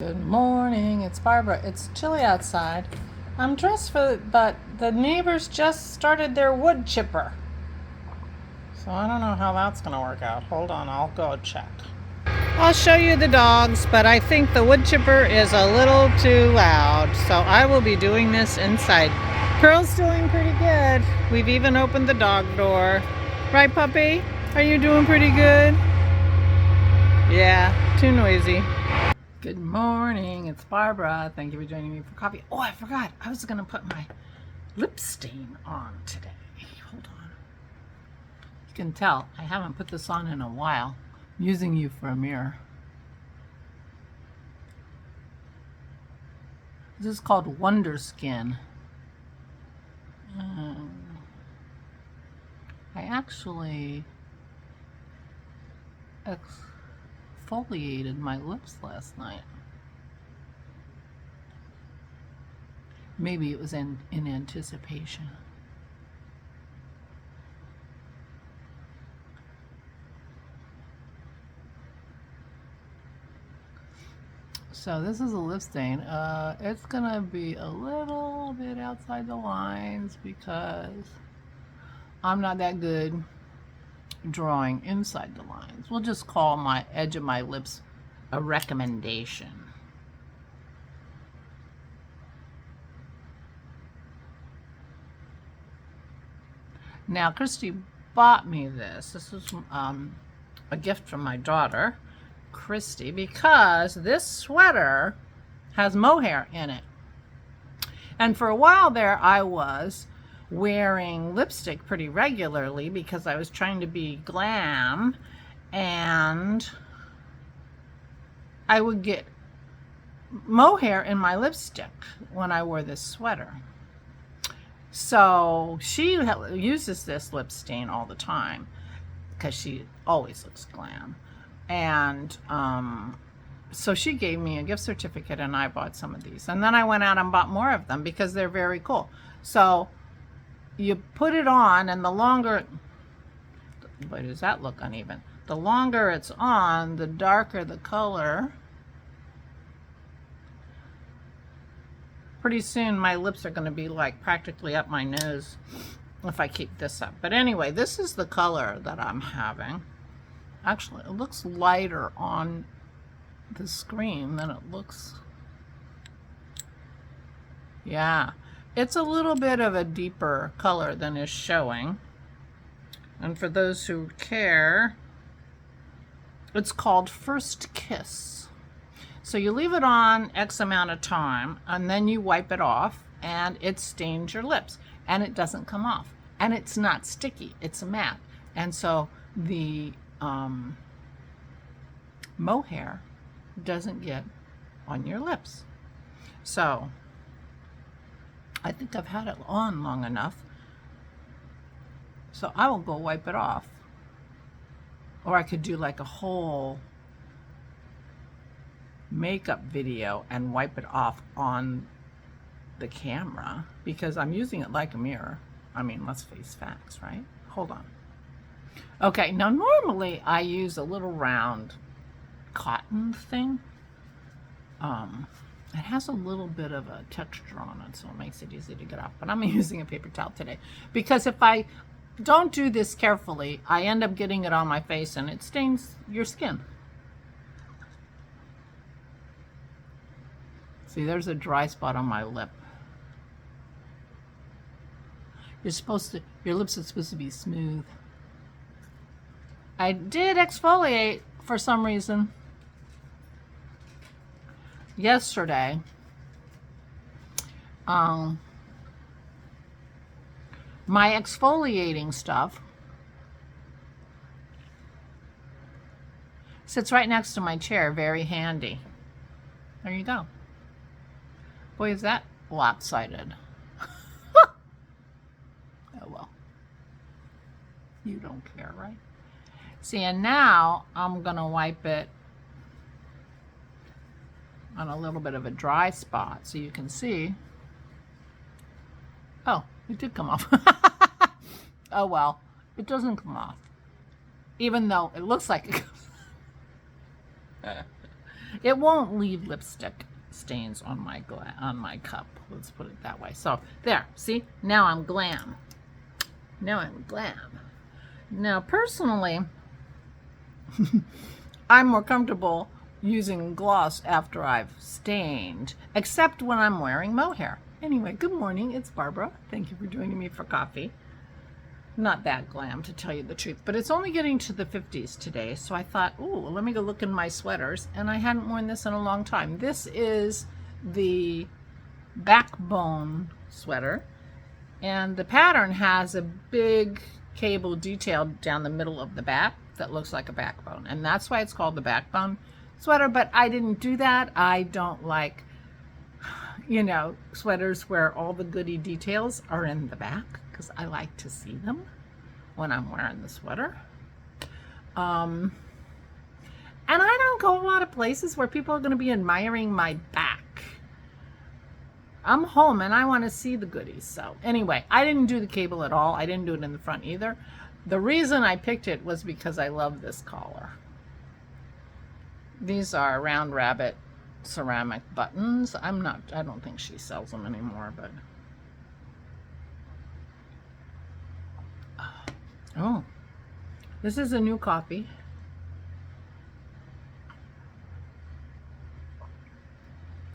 Good morning, it's Barbara. It's chilly outside. I'm dressed but the neighbors just started their wood chipper. So I don't know how that's gonna work out. Hold on, I'll go check. I'll show you the dogs, but I think the wood chipper is a little too loud. So I will be doing this inside. Pearl's doing pretty good. We've even opened the dog door. Right, puppy? Are you doing pretty good? Yeah, too noisy. Good morning, it's Barbara. Thank you for joining me for coffee. Oh, I forgot. I was going to put my lip stain on today. Hold on. You can tell I haven't put this on in a while. I'm using you for a mirror. This is called Wonder Skin. I actually exfoliated my lips last night. Maybe it was in anticipation. So this is a lip stain. It's gonna be a little bit outside the lines because I'm not that good drawing inside the lines. We'll just call my edge of my lips a recommendation. Now, Christy bought me this. This is a gift from my daughter, Christy, because this sweater has mohair in it. And for a while there, I was wearing lipstick pretty regularly because I was trying to be glam, and I would get mohair in my lipstick when I wore this sweater. So she uses this lip stain all the time because she always looks glam. And so she gave me a gift certificate and I bought some of these. And then I went out and bought more of them because they're very cool. So you put it on, and the longer, boy, does that look uneven. The longer it's on, the darker the color. Pretty soon my lips are going to be like practically up my nose if I keep this up. But anyway, this is the color that I'm having. Actually, it looks lighter on the screen than it looks. Yeah, it's a little bit of a deeper color than is showing. And for those who care, it's called First Kiss. So you leave it on X amount of time, and then you wipe it off, and it stains your lips, and it doesn't come off. And it's not sticky, it's matte. And so the mohair doesn't get on your lips. So I think I've had it on long enough. So I will go wipe it off. Or I could do like a whole makeup video and wipe it off on the camera because I'm using it like a mirror. I mean, let's face facts, right? Hold on. Okay, now normally I use a little round cotton thing. It has a little bit of a texture on it, so it makes it easy to get off. But I'm using a paper towel today because if I don't do this carefully, I end up getting it on my face and it stains your skin. See, there's a dry spot on my lip. Your lips are supposed to be smooth. I did exfoliate for some reason yesterday. My exfoliating stuff sits right next to my chair, very handy. There you go. Boy, is that lopsided. Oh well. You don't care, right? See, and now I'm gonna wipe it on a little bit of a dry spot so you can see. Oh, it did come off. Oh well, it doesn't come off. Even though it looks like it comes. It won't leave lipstick stains on my cup. Let's put it that way. So there, see, now I'm glam. Now I'm glam. Now personally, I'm more comfortable using gloss after I've stained, except when I'm wearing mohair. Anyway, good morning, it's Barbara. Thank you for joining me for coffee. Not that glam, to tell you the truth, but it's only getting to the 50s today, so I thought, ooh, let me go look in my sweaters, and I hadn't worn this in a long time. This is the backbone sweater, and the pattern has a big cable detail down the middle of the back that looks like a backbone, and that's why it's called the backbone sweater. But I didn't do that. I don't like, you know, sweaters where all the goody details are in the back, because I like to see them when I'm wearing the sweater. And I don't go a lot of places where people are going to be admiring my back. I'm home and I want to see the goodies. So anyway, I didn't do the cable at all. I didn't do it in the front either. The reason I picked it was because I love this collar. These are Round Rabbit ceramic buttons. I don't think she sells them anymore, but oh, this is a new coffee.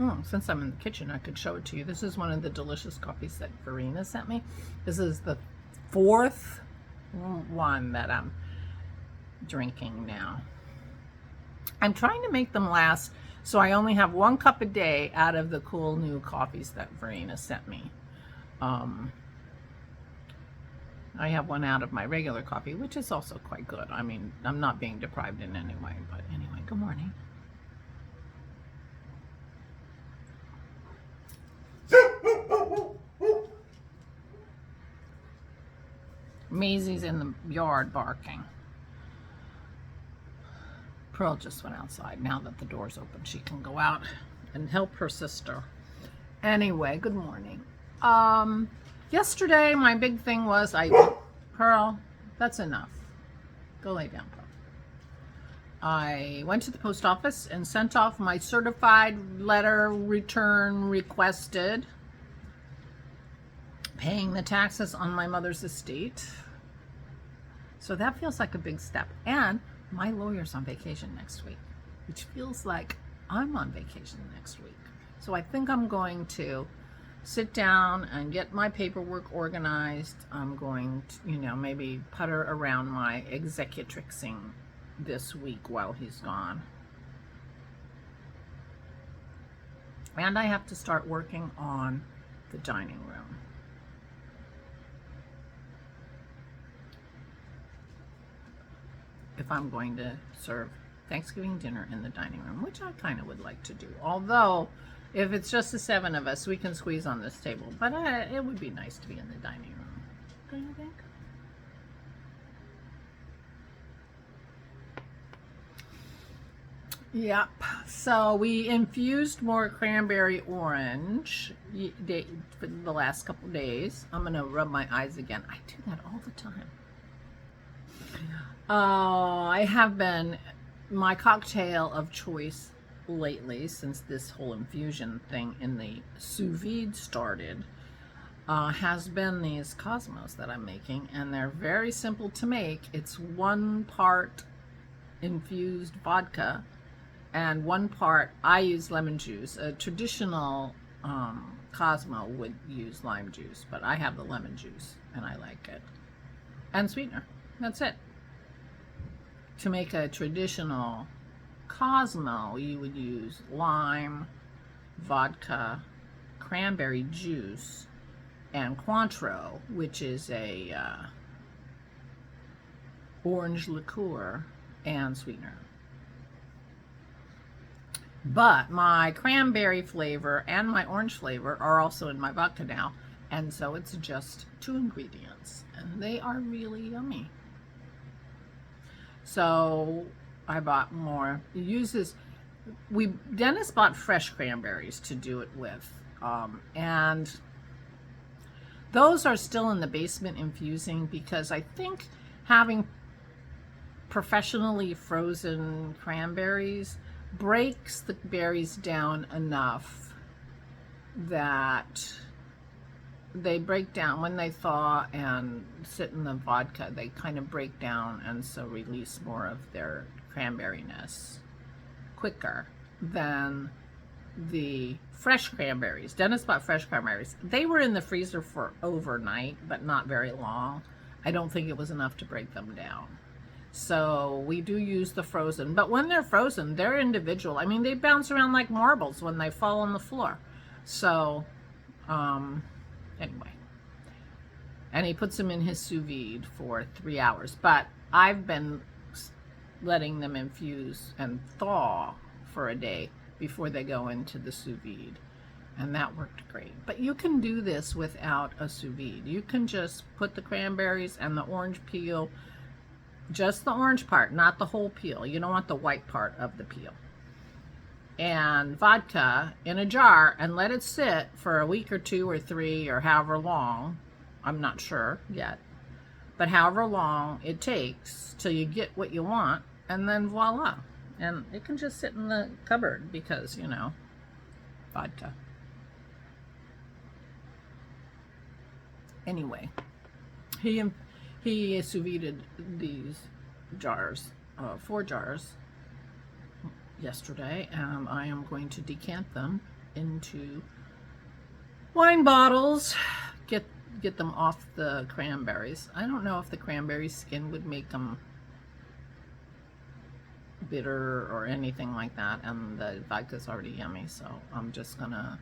Oh, since I'm in the kitchen, I could show it to you. This is one of the delicious coffees that Verena sent me. This is the 4th one that I'm drinking now. I'm trying to make them last, so I only have 1 cup a day out of the cool new coffees that Verena sent me. I have one out of my regular coffee, which is also quite good. I mean, I'm not being deprived in any way, but anyway, good morning. Maisie's in the yard barking. Pearl just went outside. Now that the door's open, she can go out and help her sister. Anyway, good morning. Yesterday, my big thing was Pearl, that's enough. Go lay down, Pearl. I went to the post office and sent off my certified letter return requested, paying the taxes on my mother's estate. So that feels like a big step. And my lawyer's on vacation next week, which feels like I'm on vacation next week. So I think I'm going to sit down and get my paperwork organized. I'm going to, you know, maybe putter around my executrixing this week while he's gone. And I have to start working on the dining room. If I'm going to serve Thanksgiving dinner in the dining room, which I kind of would like to do. Although, if it's just the 7 of us, we can squeeze on this table. But it would be nice to be in the dining room. Don't you think? Yep. So we infused more cranberry orange for the last couple days. I'm going to rub my eyes again. I do that all the time. I have been, my cocktail of choice lately, since this whole infusion thing in the sous vide started, has been these Cosmos that I'm making, and they're very simple to make. It's 1 part infused vodka and 1 part, I use lemon juice. A traditional Cosmo would use lime juice, but I have the lemon juice and I like it. And sweetener. That's it. To make a traditional Cosmo, you would use lime, vodka, cranberry juice, and Cointreau, which is a orange liqueur, and sweetener. But my cranberry flavor and my orange flavor are also in my vodka now, and so it's just 2 ingredients, and they are really yummy. So I bought more. Dennis bought fresh cranberries to do it with, and those are still in the basement infusing, because I think having professionally frozen cranberries breaks the berries down enough that they break down when they thaw and sit in the vodka. They kind of break down and so release more of their cranberryness quicker than the fresh cranberries. Dennis bought fresh cranberries. They were in the freezer for overnight, but not very long. I don't think it was enough to break them down. So we do use the frozen, but when they're frozen, they're individual. I mean, they bounce around like marbles when they fall on the floor. So, anyway. And he puts them in his sous vide for 3 hours. But I've been letting them infuse and thaw for a day before they go into the sous vide. And that worked great. But you can do this without a sous vide. You can just put the cranberries and the orange peel, just the orange part, not the whole peel. You don't want the white part of the peel. And vodka in a jar and let it sit for a week or 2 or 3 or however long. I'm not sure yet. But however long it takes till you get what you want, and then voila. And it can just sit in the cupboard because, you know, vodka. Anyway, he sous vide'd these jars, 4 jars yesterday, and I am going to decant them into wine bottles, get them off the cranberries. I don't know if the cranberry skin would make them bitter or anything like that, and the vodka's already yummy, so I'm just gonna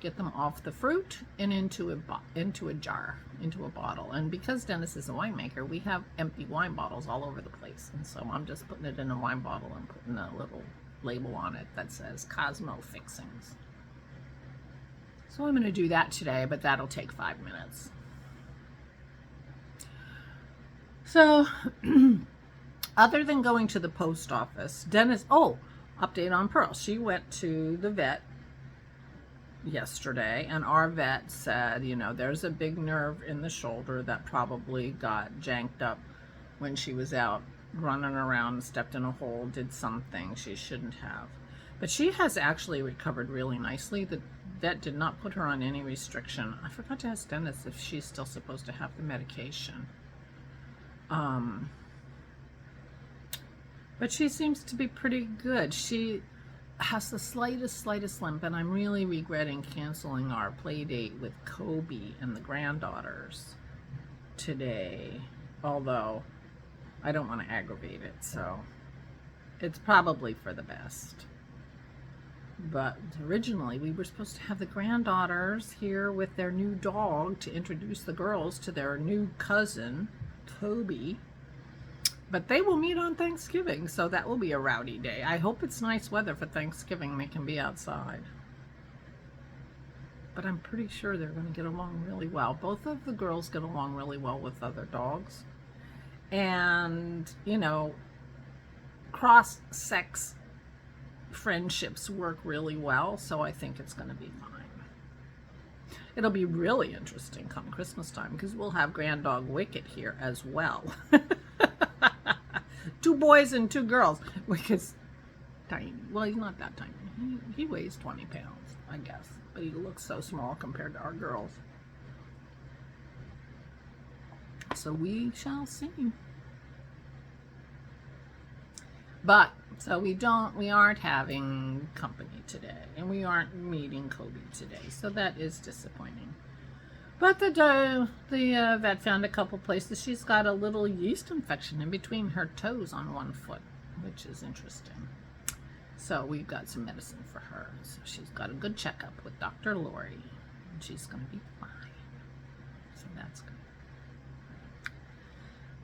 get them off the fruit and into a jar, into a bottle. And because Dennis is a winemaker, we have empty wine bottles all over the place, and so I'm just putting it in a wine bottle and putting a little label on it that says Cosmo Fixings. So I'm going to do that today, but that'll take 5 minutes. So other than going to the post office, Dennis, update on Pearl. She went to the vet yesterday, and our vet said, you know, there's a big nerve in the shoulder that probably got janked up when she was out running around, stepped in a hole, did something she shouldn't have. But she has actually recovered really nicely. The vet did not put her on any restriction. I forgot to ask Dennis if she's still supposed to have the medication. But she seems to be pretty good. She has the slightest limp, and I'm really regretting canceling our play date with Kobe and the granddaughters today, although I don't want to aggravate it, so it's probably for the best. But originally we were supposed to have the granddaughters here with their new dog to introduce the girls to their new cousin, Kobe. But they will meet on Thanksgiving, so that will be a rowdy day. I hope it's nice weather for Thanksgiving. They can be outside. But I'm pretty sure they're going to get along really well. Both of the girls get along really well with other dogs. And, you know, cross-sex friendships work really well, so I think it's going to be fine. It'll be really interesting come Christmas time because we'll have grand dog Wicket here as well. 2 boys and 2 girls. Wicket's tiny. Well, he's not that tiny. He weighs 20 pounds, I guess. But he looks so small compared to our girls. So we shall see. But, so we aren't having company today. And we aren't meeting Kobe today. So that is disappointing. But the vet found a couple places. She's got a little yeast infection in between her toes on one foot, which is interesting. So we've got some medicine for her. So she's got a good checkup with Dr. Lori. And she's going to be fine. So that's good.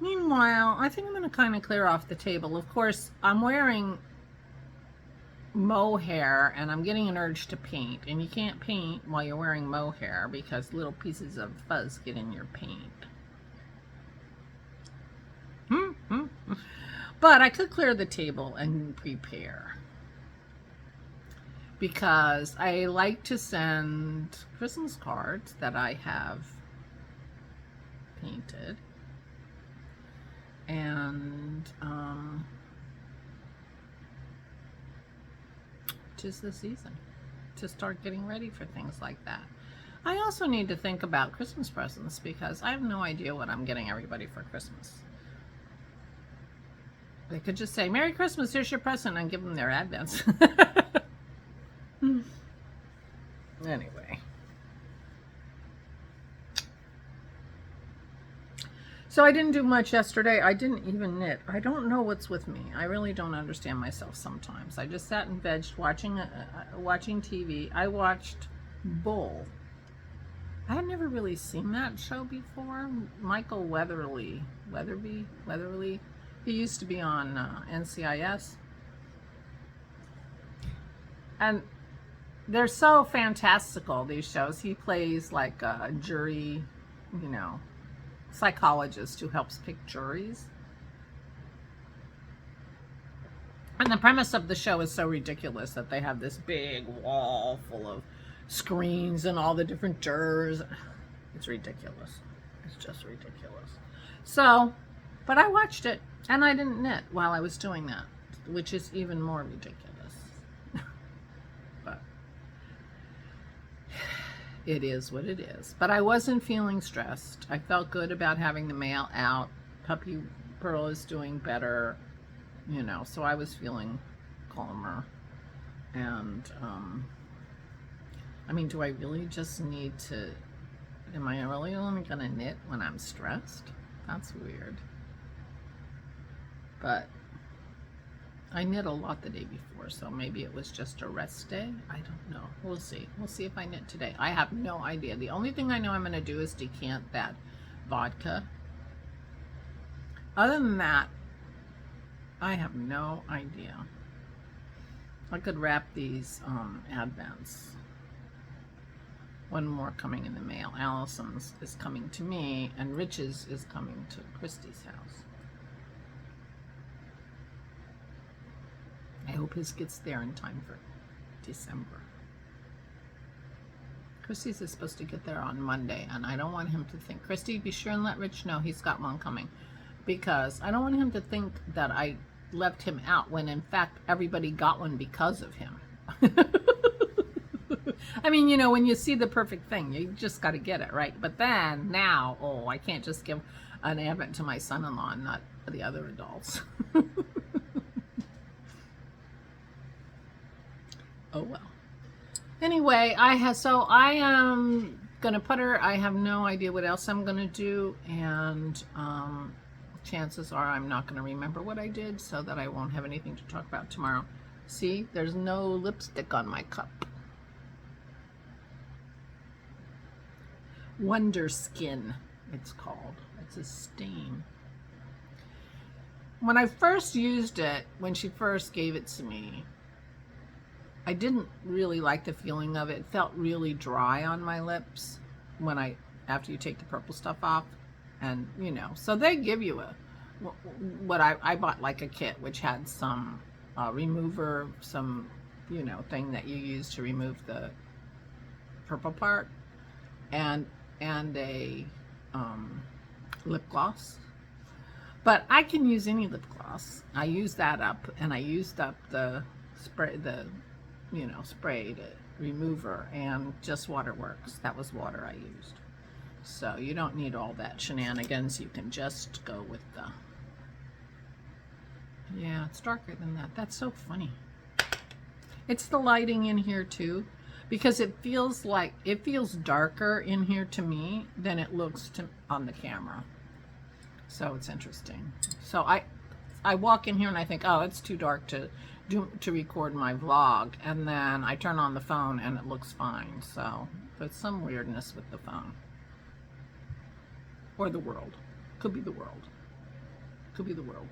Meanwhile, I think I'm going to kind of clear off the table. Of course, I'm wearing mohair and I'm getting an urge to paint. And you can't paint while you're wearing mohair because little pieces of fuzz get in your paint. But I could clear the table and prepare. Because I like to send Christmas cards that I have painted. And 'tis the season to start getting ready for things like that. I also need to think about Christmas presents because I have no idea what I'm getting everybody for Christmas. They could just say, Merry Christmas, here's your present, and give them their advents. Anyway. So I didn't do much yesterday. I didn't even knit. I don't know what's with me. I really don't understand myself sometimes. I just sat and vegged watching TV. I watched Bull. I had never really seen that show before. Michael Weatherly. He used to be on NCIS. And they're so fantastical, these shows. He plays like a jury, you know, psychologist who helps pick juries. And the premise of the show is so ridiculous that they have this big wall full of screens and all the different jurors. It's ridiculous. It's just ridiculous. So, but I watched it and I didn't knit while I was doing that, which is even more ridiculous. But it is what it is. But I wasn't feeling stressed. I felt good about having the mail out. Puppy Pearl is doing better, you know, so I was feeling calmer. And, I mean, do I really just need to, am I really only going to knit when I'm stressed? That's weird. But I knit a lot the day before, so maybe it was just a rest day. I don't know. We'll see. We'll see if I knit today. I have no idea. The only thing I know I'm going to do is decant that vodka. Other than that, I have no idea. I could wrap these Advents. One more coming in the mail. Allison's is coming to me, and Rich's is coming to Christy's house. I hope his gets there in time for December. Christy's is supposed to get there on Monday, and I don't want him to think, Christy, be sure and let Rich know he's got one coming, because I don't want him to think that I left him out when in fact everybody got one because of him. I mean, you know, when you see the perfect thing, you just got to get it, right? But then now, oh, I can't just give an Advent to my son-in-law and not the other adults. Oh well. Anyway, I am gonna putter. I have no idea what else I'm gonna do, and chances are I'm not gonna remember what I did, so that I won't have anything to talk about tomorrow. See, there's no lipstick on my cup. Wonder Skin, it's called. It's a stain. When I first used it, when she first gave it to me, I didn't really like the feeling of it. It felt really dry on my lips when after you take the purple stuff off. And, you know, so they give you I bought like a kit, which had some remover, some, you know, thing that you use to remove the purple part, and a lip gloss. But I can use any lip gloss. I used that up, and I used up the spray, spray to remover, and just Waterworks. That was water I used. So you don't need all that shenanigans. You can just go with the, yeah, it's darker than that. That's so funny. It's the lighting in here too, because it feels darker in here to me than it looks on the camera. So it's interesting. So I walk in here and I think, oh, it's too dark to record my vlog, and then I turn on the phone and it looks fine. So there's some weirdness with the phone. Or the world. Could be the world. Could be the world.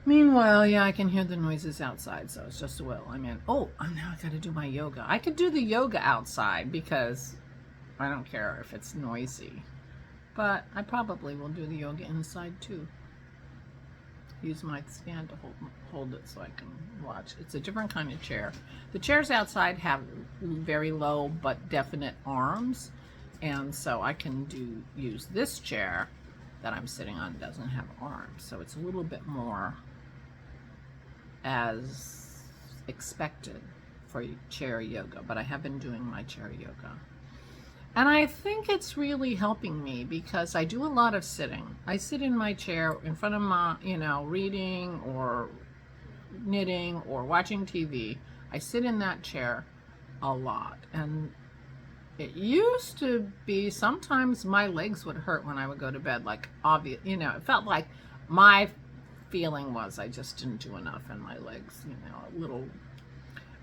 Meanwhile, yeah, I can hear the noises outside, so it's just a will. I mean, oh, now I gotta do my yoga. I could do the yoga outside because I don't care if it's noisy. But I probably will do the yoga inside too. Use my stand to hold it so I can watch. It's a different kind of chair. The chairs outside have very low but definite arms, and so I can use this chair that I'm sitting on. Doesn't have arms, so it's a little bit more as expected for chair yoga, but I have been doing my chair yoga. And I think it's really helping me because I do a lot of sitting. I sit in my chair in front of my, reading or knitting or watching TV. I sit in that chair a lot. And it used to be sometimes my legs would hurt when I would go to bed, like obvious, it felt like my feeling was I just didn't do enough in my legs, a little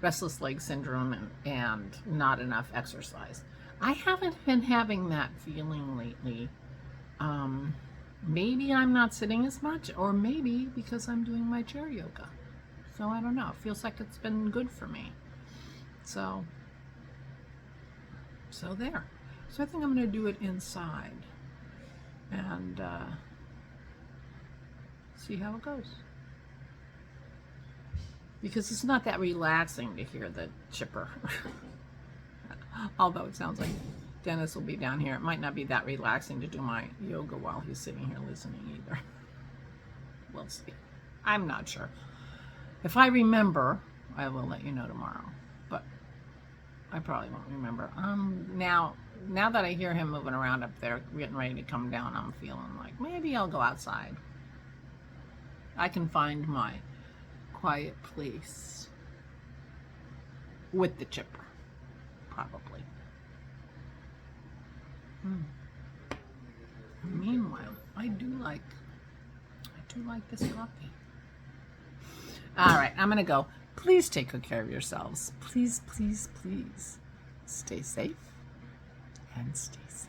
restless leg syndrome and not enough exercise. I haven't been having that feeling lately. Maybe I'm not sitting as much, or maybe because I'm doing my chair yoga. So I don't know. It feels like it's been good for me. So there. So I think I'm going to do it inside and see how it goes. Because it's not that relaxing to hear the chipper. Although it sounds like Dennis will be down here. It might not be that relaxing to do my yoga while he's sitting here listening either. We'll see. I'm not sure. If I remember, I will let you know tomorrow. But I probably won't remember. Now that I hear him moving around up there, getting ready to come down, I'm feeling like maybe I'll go outside. I can find my quiet place with the chipper. Probably. Meanwhile, I do like this coffee. All right, I'm gonna go. Please take good care of yourselves. Please, please, please stay safe and stay safe.